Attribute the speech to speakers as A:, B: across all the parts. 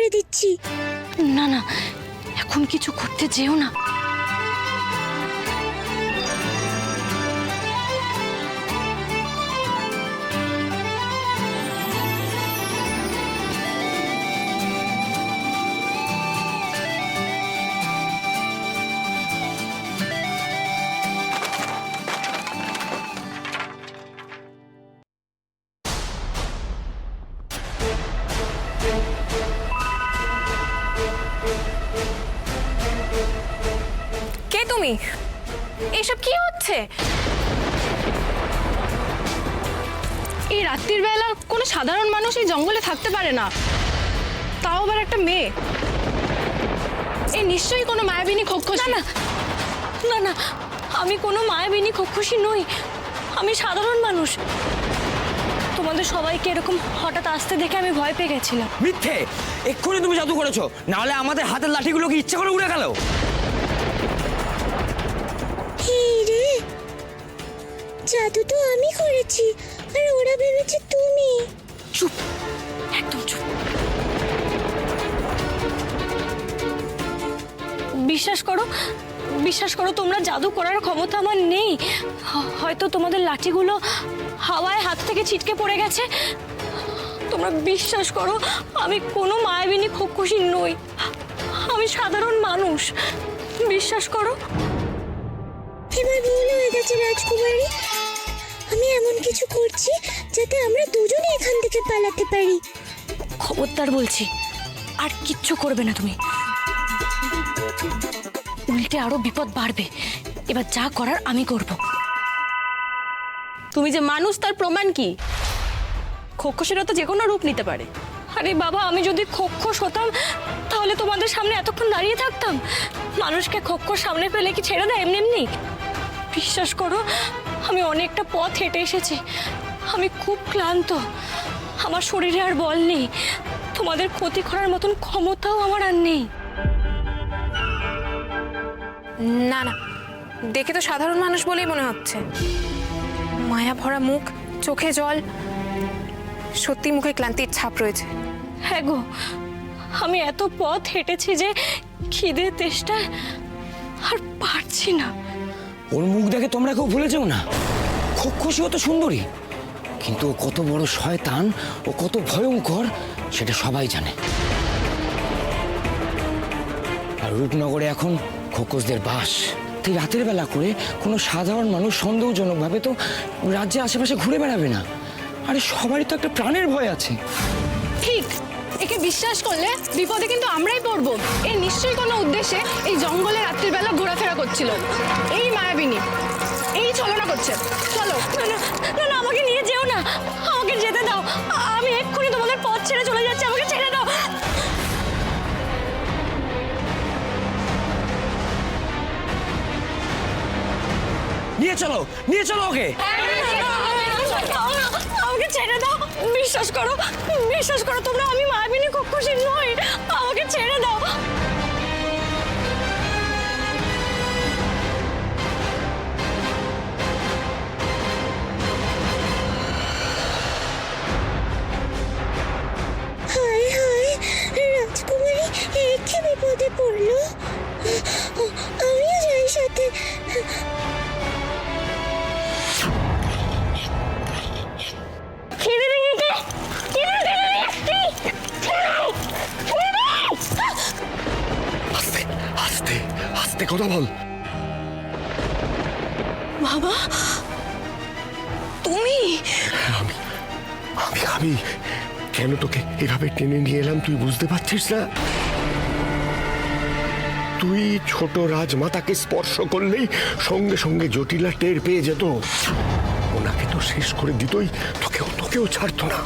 A: করে দিচ্ছি।
B: না না, এখন কিছু করতে যেও না।
C: কে তুমি? এসব কি হচ্ছে?
B: এই রাত্রির বেলা কোনো সাধারণ মানুষ এই জঙ্গলে থাকতে পারে না, তাও আবার একটা মেয়ে। এই নিশ্চয়ই কোনো মায়াবিনী খোক্ষসী। না না না, আমি কোনো মায়াবিনী খোক্ষসী নই, আমি সাধারণ মানুষ। তোমাদের সবাইকে এরকম হঠাৎ আসতে দেখে আমি ভয় পেয়ে গেছিলাম।
D: মিথ্যে! এক্ষুনি তুমি জাদু করেছো, নাহলে আমাদের হাতের লাঠিগুলো কি ইচ্ছা করে উড়ে গেল?
A: রে, জাদু তো আমি করেছি, আর ওরা ভেবেছে তুমি।
B: চুপ, একদম চুপ। বিশ্বাস করো, বিশ্বাস করো, তোমরা জাদু করার ক্ষমতা আমার নেই। হয়তো তোমাদের লাঠিগুলো হাওয়ায় হাত থেকে ছিটকে পড়ে গেছে। তোমরা বিশ্বাস করো, আমি কোনো মায়াবিনী খোক্ষসী নই, আমি সাধারণ মানুষ। বিশ্বাস করো।
A: এবার ভুল হয়ে গেছে রাজকুমারী, আমি এমন কিছু করছি যাতে আমরা দুজনে এখান থেকে পালাতে পারি।
B: খবরদার বলছি, আর কিচ্ছু করবে না তুমি, উল্টে আরো বিপদ বাড়বে। এবার যা করার আমি করব। তুমি যে মানুষ তার প্রমাণ কি? খোক্ষসেরা তো যে কোনো রূপ নিতে পারে। আরে বাবা, আমি যদি খোক্ষস হতাম তাহলে তোমাদের সামনে এতক্ষণ দাঁড়িয়ে থাকতাম? মানুষকে খোক্ষস সামনে পেলে কি ছেড়ে দেয় এমনি এমনি? বিশ্বাস করো, আমি অনেকটা পথ হেঁটে এসেছি, আমি খুব ক্লান্ত, আমার শরীরে আর বল নেই, তোমাদের ক্ষতি করার মতন ক্ষমতাও আমার আর নেই।
C: না না, দেখে তো সাধারণ মানুষ বলেই মনে হচ্ছে। মায়া ভরা মুখ, চোখে জল, সত্যি মুখে ক্লান্তির ছাপ রয়েছে।
B: হ্যাঁ গো, আমি এত পথ হেঁটেছি যে খিদে তেষ্টায় আর পারছি না।
D: ওর মুখ দেখে তোমরা কেউ ভুলে যাও না। খোক্ষসী তো সুন্দরী, কিন্তু ও কত বড় শয়তান, ও কত ভয়ঙ্কর সেটা সবাই জানে। আর রূপনগরে এখন খোকসদের বাস। তাই রাতের বেলা করে কোনো সাধারণ মানুষ সন্দেহজনকভাবে তো রাজ্যের আশেপাশে ঘুরে বেড়াবে না। আরে সবারই তো একটা প্রাণের ভয় আছে।
B: ঠিক, একে বিশ্বাস করলে বিপদে কিন্তু আমরাই পড়বো। এ নিশ্চয়ই কোনো উদ্দেশ্যে এই জঙ্গলে রাত্রির বেলা ঘোরাফেরা করছিল। এই মায়াবিনী এই ছলনা করছে। চলো। না না না না, আমাকে নিয়ে যেও না, আমাকে যেতে দাও। আমি এক্ষুনি তোমাদের পথ ছেড়ে চলে যাচ্ছি, আমাকে ছেড়ে দাও।
D: নিয়ে চলো ওকে।
B: আমাকে ছেড়ে দাও, বিশ্বাস করো, বিশ্বাস করো তোমরা, আমি মায়াবিনী খোক্ষসী নই, আমাকে ছেড়ে দাও।
A: হায় হায়, রাজকুমারী কি বিপদে পড়লো। আমিও যাই সাথে।
E: আস্তে আস্তে কথা বল।
B: বাবা, তুমি?
E: আমি আমি আমি কেন তোকে এভাবে টেনে নিয়ে এলাম তুই বুঝতে পারছিস না? তুই ছোট রাজমাতাকে স্পর্শ করলেই সঙ্গে সঙ্গে জটিলা টের পেয়ে যেত। ওনাকে তো শেষ করে দিতই, তোকেও ছাড়তো না।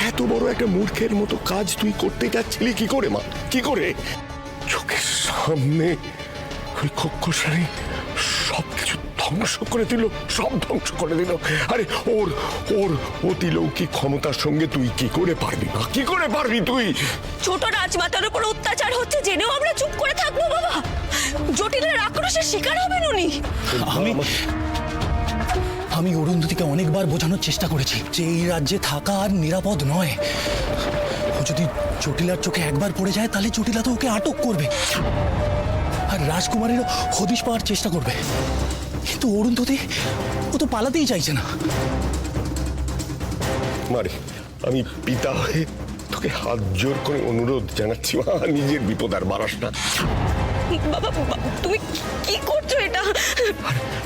E: এত বড় একটা মূর্খের মতো কাজ তুই করতে যাচ্ছিলি কি করে মা? কি করে? চোখের সামনে ওই খোক্ষসারি সবকিছু ধ্বংস করে দিল, সব ধ্বংস করে দিল। আরে ওর ওর অতিলৌকিক ক্ষমতার সঙ্গে তুই কি করে পারবি মা? কি করে পারবি তুই?
B: ছোট রাজমাতার উপর অত্যাচার হচ্ছে জেনেও আমরা চুপ করে থাকবো বাবা? জটিলের আক্রোশের শিকার হবেন উনি।
F: আমি অরুন্ধতিকে অনেকবার বোঝানোর চেষ্টা করেছি যে এই রাজ্যে থাকা আর নিরাপদ নয়। ও যদি জটিলার চোখে একবার পড়ে যায় তাহলে জটিলা তো ওকে আটক করবে আর রাজকুমারীরও হদিশ পাওয়ার চেষ্টা করবে। কিন্তু অরুন্ধতী ও তো পালাতেই চাইছে না।
E: মারে, আমি পিতা হয়ে তোকে হাত জোর করে অনুরোধ জানাচ্ছি মা, নিজের বিপদ আর বাড়াস না।
B: বাবা তুমি কি করছো এটা?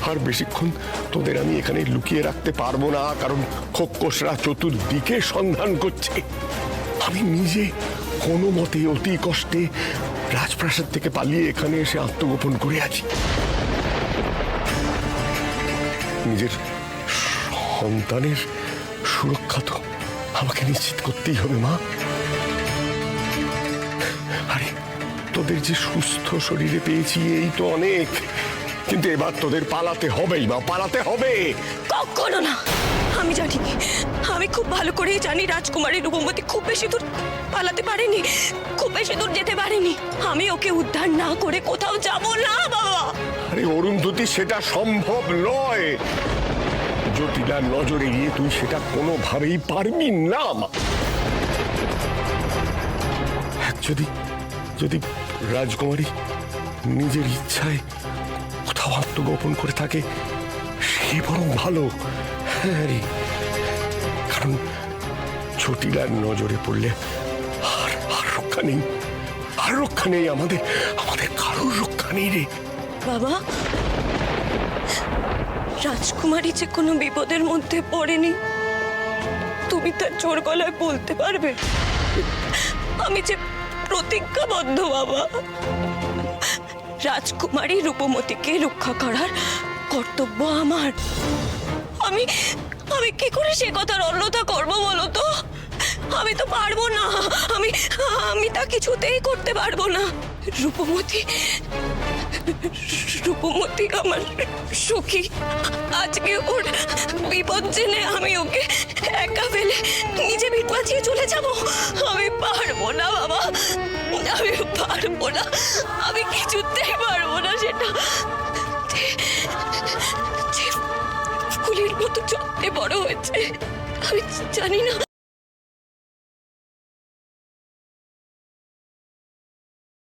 E: আর বেশিক্ষণ তোদের আমি এখানে লুকিয়ে রাখতে পারবো না, কারণ খোক্কসরা চতুর্দিকে সন্ধান করছে। আমি নিজে কোনো মতে অতি কষ্টে রাজপ্রাসাদ থেকে পালিয়ে এখানে এসে আত্মগোপন করে আছি। নিজের সন্তানের সুরক্ষা তো আমাকে নিশ্চিত করতেই হবে মা। আরে তোদের যে সুস্থ শরীরে পেয়েছি এই তো অনেক, কিন্তু এবার তোদের পালাতে হবেই মা, পালাতে হবে।
B: কখনো না। আমি জানি, আমি খুব ভালো করেই জানি রাজকুমারী রূপমতী খুব বেশি দূর পালাতে পারেনি, খুব বেশি দূর যেতে পারেনি। আমি ওকে উদ্ধার না করে কোথাও যাব না বাবা।
E: আরে অরুন্ধতী, সেটা সম্ভব নয়। জটিলার নজরে গিয়ে তুই সেটা কোনোভাবেই পারবি না মা। যদি যদি রাজকুমারী নিজের ইচ্ছায় কোথাও আত্মগোপন করে থাকে সে বরং ভালো। হ্যাঁ রে, কারণ জটিলার নজরে পড়লে আর আর রক্ষা নেই, আর রক্ষা নেই, আমাদের আমাদের কারোর রক্ষা নেই রে
B: বাবা, রাজকুমারী যে কোনো বিপদের মধ্যে পড়েনি তুমি তার জোর গলায় বলতে পারবে? আমি যে প্রতিজ্ঞাবদ্ধ বাবা, রাজকুমারী রূপমতীকে রক্ষা করার কর্তব্য আমার। আমি আমি কি করে সে কথার অন্যথা করবো বলো তো? আমি তো পারবো না, আমি আমি তা কিছুতেই করতে পারবো না। রূপমতী রূপমতী আমার সখী, আজকে ওর বিপদ জেনে আমি ওকে একা ফেলে নিজে ভিট বাঁচিয়ে চলে যাব? আমি পারবো না বাবা, আমি পারবো না, আমি কিছুতেই পারবো না সেটা। ফুলের মতো যত্নে বড় হয়েছে, আমি জানি না